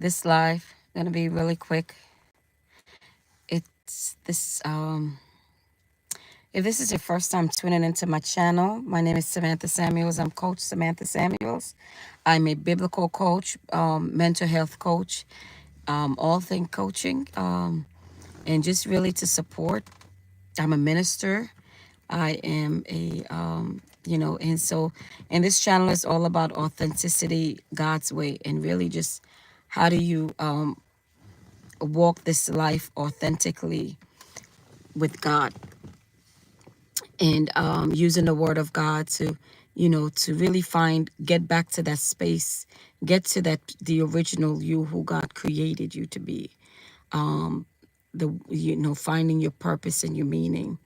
This live gonna be really quick. It's this If this is your first time tuning into my channel, my name is Samantha Samuels. I'm Coach Samantha Samuels. I'm a biblical coach, mental health coach, all thing coaching, and just really to support. I'm a minister. I am and so, and this channel is all about authenticity, God's way, and really just how do you walk this life authentically with God, and using the word of God to, to really get back to that space, get to the original you who God created you to be. Finding your purpose and your meaning.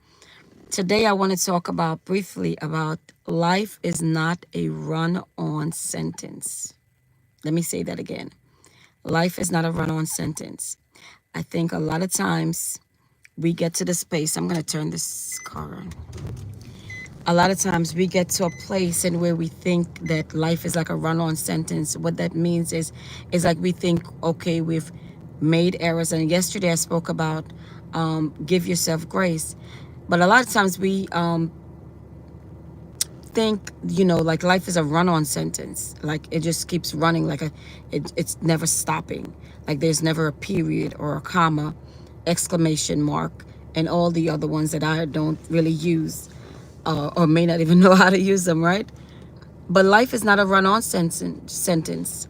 Today, I want to talk briefly about life is not a run on sentence. Let me say that again. Life is not a run on sentence. I think a lot of times we get to the space. I'm going to turn this car on. A lot of times we get to a place in where we think that life is like a run-on sentence. What that means is like we think, okay, we've made errors. And yesterday I spoke about give yourself grace. But a lot of times we think, like life is a run-on sentence. Like it just keeps running, like it's never stopping. Like there's never a period or a comma, exclamation mark, and all the other ones that I don't really use, or may not even know how to use them, right? But life is not a run-on sentence.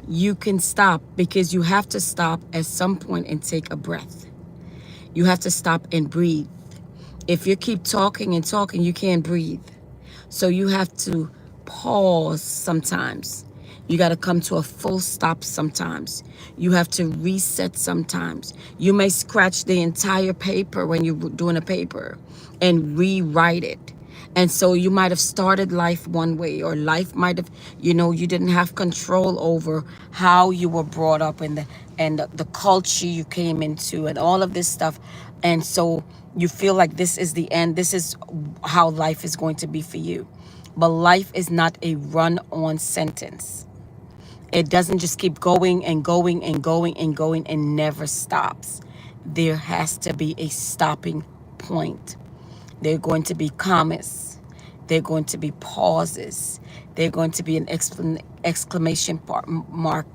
You can stop, because you have to stop at some point and take a breath. You have to stop and breathe. If you keep talking and talking, you can't breathe. So you have to pause sometimes. You got to come to a full stop sometimes. You have to reset sometimes. You may scratch the entire paper when you're doing a paper and rewrite it. And so you might have started life one way, or life might have, you didn't have control over how you were brought up, and the culture you came into and all of this stuff. And so you feel like this is the end. This is how life is going to be for you. But life is not a run-on sentence. It doesn't just keep going and going and going and going and never stops. There has to be a stopping point. There are going to be commas. There are going to be pauses. There are going to be an exclamation mark,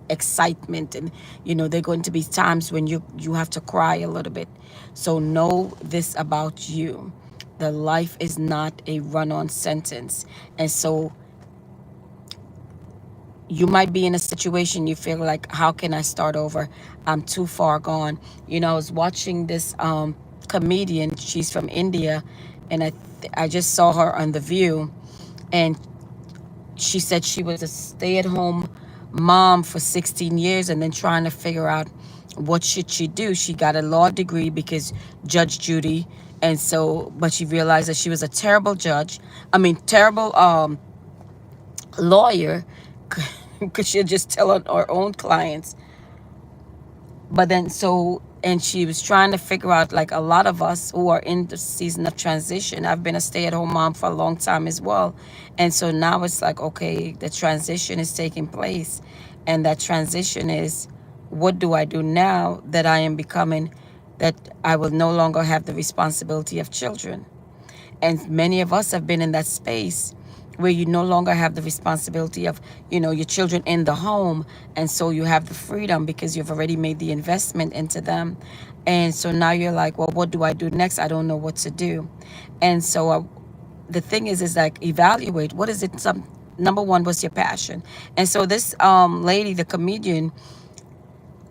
excitement. And, there are going to be times when you have to cry a little bit. So know this about you. The life is not a run-on sentence. And so you might be in a situation you feel like, how can I start over? I'm too far gone. I was watching this comedian. She's from India, and I just saw her on The View, and she said she was a stay-at-home mom for 16 years and then trying to figure out what should she do. She got a law degree because Judge Judy, and so, but she realized that she was a terrible terrible lawyer, because she'll just tell on her own clients. But then, and she was trying to figure out, like a lot of us who are in the season of transition. I've been a stay-at-home mom for a long time as well. And so now it's like, okay, the transition is taking place. And that transition is, what do I do now that I am becoming, that I will no longer have the responsibility of children? And many of us have been in that space where you no longer have the responsibility of, your children in the home. And so you have the freedom because you've already made the investment into them. And so now you're like, well, what do I do next? I don't know what to do. And so the thing is like, evaluate, what is it? Number one, what's your passion? And so this lady, the comedian,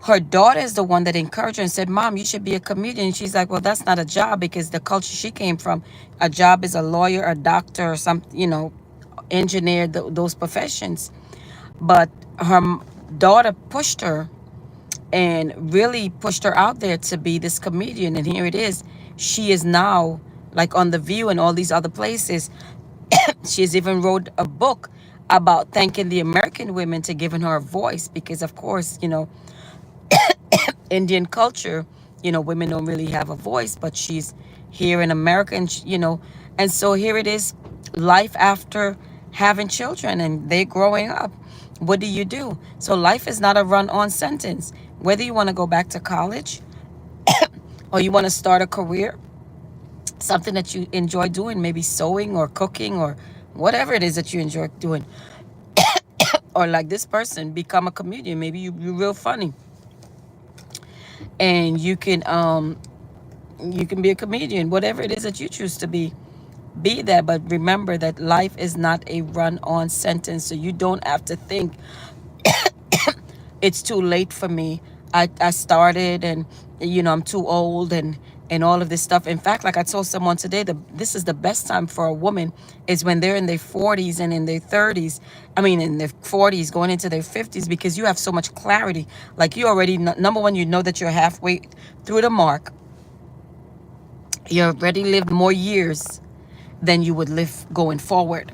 her daughter is the one that encouraged her and said, Mom, you should be a comedian. And she's like, well, that's not a job, because the culture she came from, a job is a lawyer, a doctor, or some, engineer, those professions. But her daughter pushed her and really pushed her out there to be this comedian. And here it is. She is now like on The View and all these other places. She's even wrote a book about thanking the American women to giving her a voice, because of course, Indian culture, women don't really have a voice, but she's here in America, and and so here it is, life after having children, and they're growing up. What do you do? So life is not a run-on sentence. Whether you want to go back to college or you want to start a career, something that you enjoy doing, maybe sewing or cooking or whatever it is that you enjoy doing, or like this person, become a comedian. Maybe you're real funny and you can be a comedian. Whatever it is that you choose to be that. But remember that life is not a run-on sentence, so you don't have to think it's too late for me. I started, and I'm too old, and all of this stuff. In fact, like I told someone today, this is the best time for a woman is when they're in their 40s and in their 30s. I mean, in their 40s going into their 50s, because you have so much clarity. Like you already number one, you know that you're halfway through the mark. You already lived more years than you would live going forward.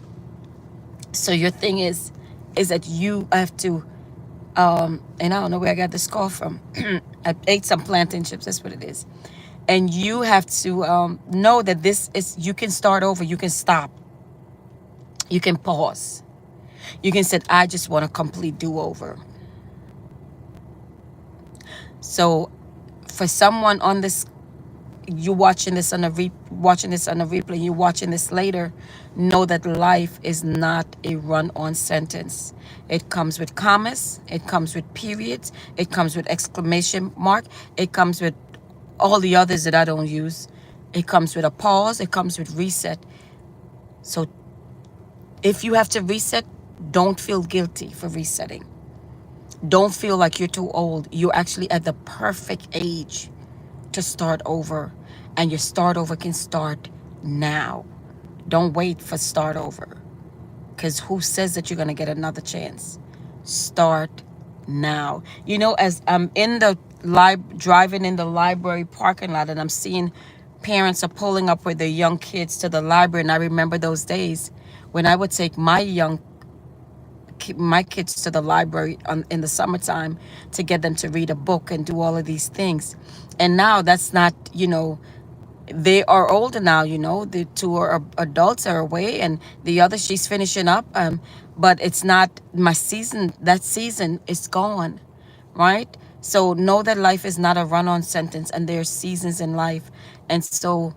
So your thing is that you have to, and I don't know where I got this call from. I ate some plantain chips. That's what it is. And you have to know that this is, you can start over. You can stop. You can pause. You can say, I just want a complete do-over. So for someone on this, you watching this on a replay, you watching this later, know that life is not a run-on sentence. It comes with commas, it comes with periods, it comes with exclamation mark, it comes with all the others that I don't use. It comes with a pause, it comes with reset. So if you have to reset, don't feel guilty for resetting. Don't feel like you're too old. You're actually at the perfect age to start over, and your start over can start now. Don't wait for start over, because who says that you're going to get another chance? Start now. As I'm in the driving in the library parking lot, and I'm seeing parents are pulling up with their young kids to the library, and I remember those days when I would take my kids to the library in the summertime to get them to read a book and do all of these things. And now that's not, they are older now, the two are adults are away, and the other, she's finishing up. But it's not my season. That season is gone, right? So know that life is not a run-on sentence, and there are seasons in life. And so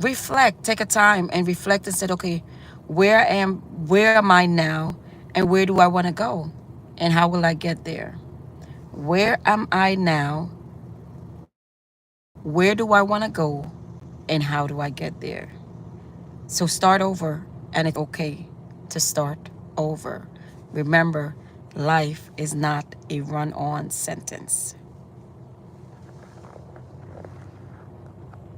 reflect, take a time and reflect and said, okay, where am I now, and where do I want to go, and how will I get there? Where am I now? Where do I want to go, and how do I get there? So start over, and it's okay to start over. Remember, life is not a run-on sentence.